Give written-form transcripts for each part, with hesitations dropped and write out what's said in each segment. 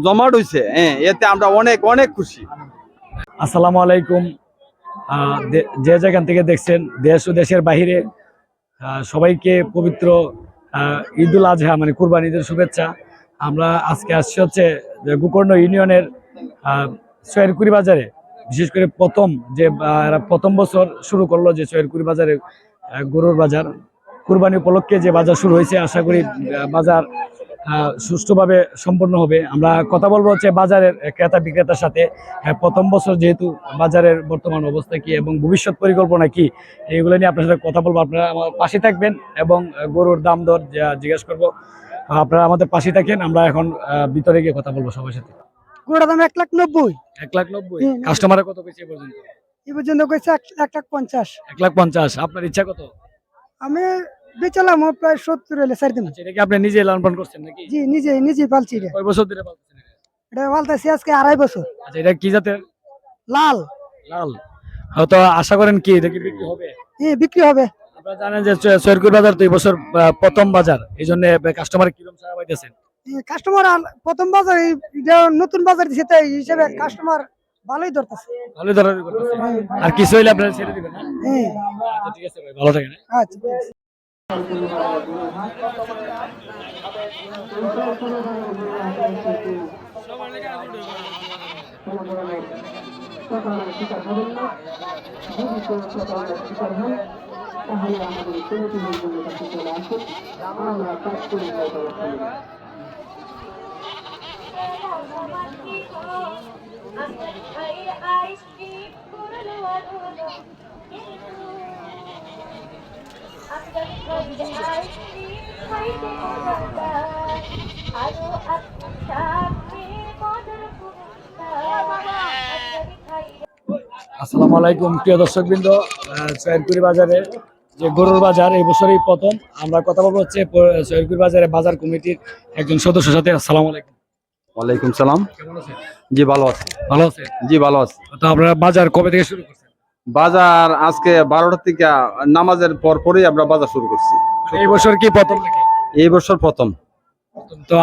জমাট হয়েছে, এতে আমরা অনেক অনেক খুশি। আসসালামু আলাইকুম। যে যেখান থেকে দেখছেন দেশ ও দেশের বাহিরে সবাইকে পবিত্র ঈদুল আজহা মানে কুরবানি ঈদের শুভেচ্ছা। আমরা আজকে আসছি হচ্ছে যে গোকর্ণ ইউনিয়নের সৈয়দকুড়ি বাজারে, বিশেষ করে প্রথম বছর শুরু করলো যে সৈয়দকুড়ি বাজারে গরুর বাজার কুরবানি উপলক্ষে যে বাজার শুরু হয়েছে। আশা করি বাজার সুষ্ঠুভাবে সম্পন্ন হবে। আমরা কথা বলবো হচ্ছে বাজারের ক্রেতা বিক্রেতার সাথে। প্রথম বছর যেহেতু বাজারের বর্তমান অবস্থা কি এবং ভবিষ্যৎ পরিকল্পনা কি, এইগুলো নিয়ে আপনার সাথে কথা বলবো। আপনারা আমার পাশে থাকবেন এবং গরুর দাম দর জিজ্ঞেস করবো। আপনারা আমাদের পাশে থাকেন। আমরা এখন ভিতরে গিয়ে কথা বলবো সবার সাথে। গরুর দাম 1,90,000। 1,90,000 কাস্টমারে কত পেয়েছে এই পর্যন্ত কইছে 1,50,000। 1,50,000। আপনার ইচ্ছা কত? আমি বেচালাম প্রায় 70 হলে ছাড় দিন। এটা কি আপনি নিজে লালন পালন করছেন নাকি? জি, নিজেই পালছি। কয় বছর ধরে পালছেন এটা পালতেছি আজকে 2.5 বছর। আচ্ছা, এটা কি জাতের? লাল। হয়তো আশা করেন কি এটা কি বিক্রি হবে? বিক্রি হবে। আপনারা জানেন যে সৈয়দকুড়ি বাজার তো এই বছর প্রথম বাজার, এই জন্য কাস্টমার কিরকম সাড়া পাইতেছেন? কাস্টমার প্রথম বাজার, নতুন বাজার দিছে, তাই হিসেবে কাস্টমার ভালোই ধরতেছে। ভালোই ধরাধরি করতেছে। আর কিছু হইলে আপনারা ছেড়ে দিবেন না? আচ্ছা, ঠিক আছে ভাই, ভালো থাকেন। আচ্ছা, ঠিক আছে। আসসালামু আলাইকুম প্রিয় দর্শকবৃন্দ। সৈয়দকুড়ি বাজারে যে গরুর বাজার এই বছরই প্রথম। আমরা কথা বলবো হচ্ছে সৈয়দকুড়ি বাজারে বাজার কমিটির একজন সদস্যের সাথে। আসসালামু আলাইকুম। ওয়ালাইকুম সালাম। কেমন আছেন? জি ভালো আছি। ভালো আছেন? জি ভালো আছি। তো আপনারা বাজার কবে থেকে শুরু করছেন? বাজার আজকে 12টা থেকে নামাজের পরই আমরা বাজার শুরু করছি। এই বছর কি প্রথম নাকি? এই বছর প্রথম। তো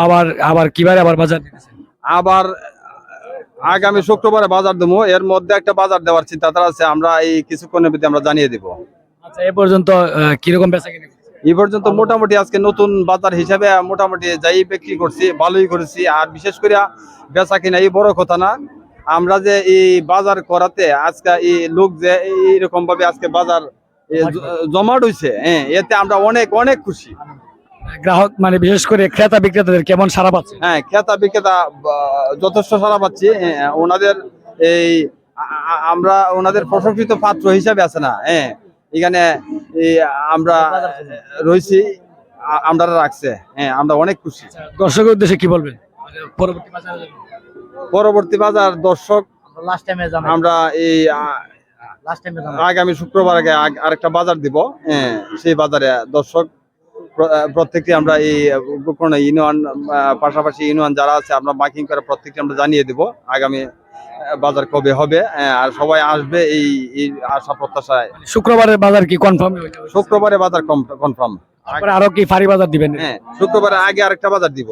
আবার কিবারে আবার বাজার দিতেছেন? আবার আগামী শুক্রবারে বাজার দেবো। এর মধ্যে একটা বাজার দেওয়ার চিন্তাধারা আছে, আমরা এই কিছুক্ষণের মধ্যে আমরা জানিয়ে দিব। আচ্ছা, এই পর্যন্ত কিরকম বেচাকেনা? এই পর্যন্ত মোটামুটি আজকে নতুন বাজার হিসাবে মোটামুটি যাই বিক্রি করছি, ভালোই করেছি। আর বিশেষ করে বেচা কিনা এই বড় কথা না, আমরা যে এই বাজার করাতে আজকে এই লোক যে এইরকম ভাবে আজকে বাজার জমাট হয়েছে, এতে আমরা অনেক অনেক খুশি। গ্রাহক মানে বিশেষ করে ক্রেতা বিক্রেতাদের কেমন সাড়া পাচ্ছে? ক্রেতা বিক্রেতা যথেষ্ট সাড়া পাচ্ছি। ওনাদের এই আমরা ওনাদের প্রশংসিত পাত্র হিসাবে আছে না, এখানে আমরা রয়েছি, আমরা রাখছে, আমরা অনেক খুশি। দর্শকের উদ্দেশ্যে কি বলবেন পরবর্তী বাজার দর্শক? আমরা এই আগামী শুক্রবার আগে আরেকটা বাজার দিব, সেই বাজারে দর্শক প্রত্যেকটি আমরা এই গোকর্ণ ইউনিয়ন পাশাপাশি ইউনিয়ন যারা আছে আমরা মাইকিং করে প্রত্যেকটি আমরা জানিয়ে দিব আগামী বাজার কবে হবে। আর সবাই আসবে এই আশা প্রত্যাশায়। শুক্রবারের বাজার কি কনফার্ম? শুক্রবারে বাজার কনফার্ম। আরো কি ফাঁড়ি বাজার দিবেন? শুক্রবারে আগে আরেকটা বাজার দিব।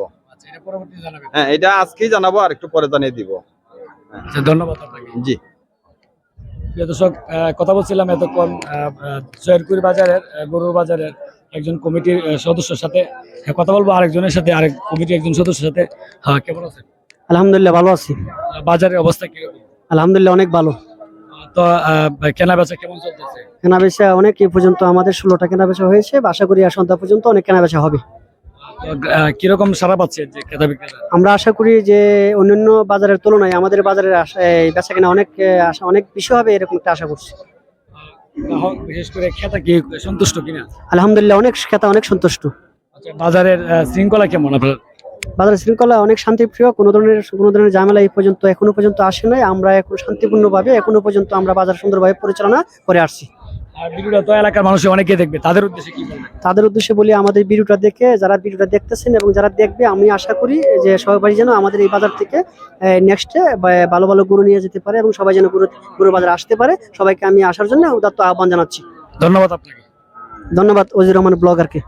এটা আজকেই জানাবো, আর একটু পরে জানিয়ে দিব। ধন্যবাদ আপনাকে। জি প্রিয় দর্শক, কথা বলছিলাম এতক্ষণ সৈয়দকুড়ি বাজারের গরুর বাজারের একজন কমিটির সদস্যের সাথে। কথা বলবো আরেকজনের সাথে, আরেক কমিটির একজন সদস্যের সাথে। হ্যাঁ, কেমন আছেন? আলহামদুলিল্লাহ ভালো আছি। বাজারের অবস্থা কিরকম? আলহামদুলিল্লাহ অনেক ভালো। তো কেনা বেচা কেমন চলতেছে? কেনা বেচা অনেক, এই পর্যন্ত আমাদের 16টা কেনা বেচা হয়েছে। আশা করি আর সন্ধ্যা পর্যন্ত অনেক কেনা বেচা হবে। কিরকম সারা পাচ্ছে যে ক্রেতা বিক্রেতা? আমরা আশা করি যে অন্যান্য বাজারের তুলনায় আমাদের বাজারের বেচা কেনা অনেক বেশি হবে, এরকম একটা আশা করছি। বিশেষ করে ক্রেতা কি সন্তুষ্ট কিনা? আলহামদুলিল্লাহ অনেক ক্রেতা অনেক সন্তুষ্ট। আচ্ছা, বাজারের শৃঙ্খলা কেমন আপনার? বাজারের শৃঙ্খলা অনেক শান্তিপ্রিয়, কোনো ধরনের ঝামেলা এখনো পর্যন্ত আসে নাই। আমরা এখন শান্তিপূর্ণভাবে এখনো পর্যন্ত আমরা বাজার সুন্দরভাবে পরিচালনা করে আসছি। আর ভিডিওটা তো এলাকার মানুষ অনেকে দেখবে, তাদের উদ্দেশ্যে কি বলবেন? তাদের উদ্দেশ্যে বলি, আমাদের ভিডিওটা দেখে যারা ভিডিওটা দেখতেছেন এবং যারা দেখবে, আমি আশা করি যে সবাই যেন আমাদের এই বাজার থেকে নেক্সটে ভালো ভালো গরু নিয়ে যেতে পারে এবং সবাই যেন গরুর বাজারে আসতে পারে। সবাইকে আমি আসার জন্য উদাত্ত আহ্বান জানাচ্ছি। ধন্যবাদ আপনাকে। ধন্যবাদ ওজির রহমান ব্লগারকে।